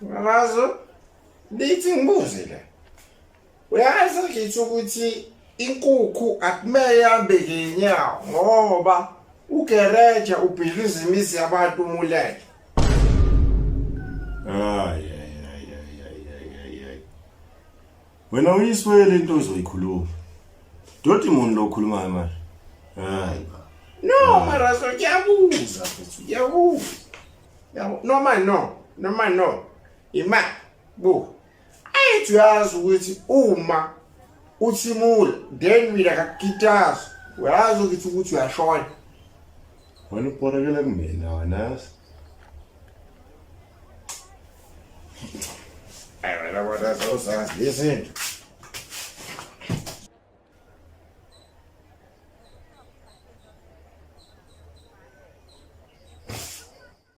Marazo, lithi ngibuze la. Uyazi ngithi ukuthi inkukhu akumele ihambe ngenyawo ngoba ugereja ubhikiza imizi yabantu umulele. Ay. Wena uyiswele into ozoyikhuluma. Doti umuntu lo okhulumayo manje. Hayi. No, Marazo, kuyabuza futhi, kuyabuza. Noma no. Ima, bu. Ayithi uyazi ukuthi uma uthimula, then mina kakitazo. Uyazi ukuthi uyashona. Wena uporekela kumina wena. Ay, wena Marazo, usazi lezinto.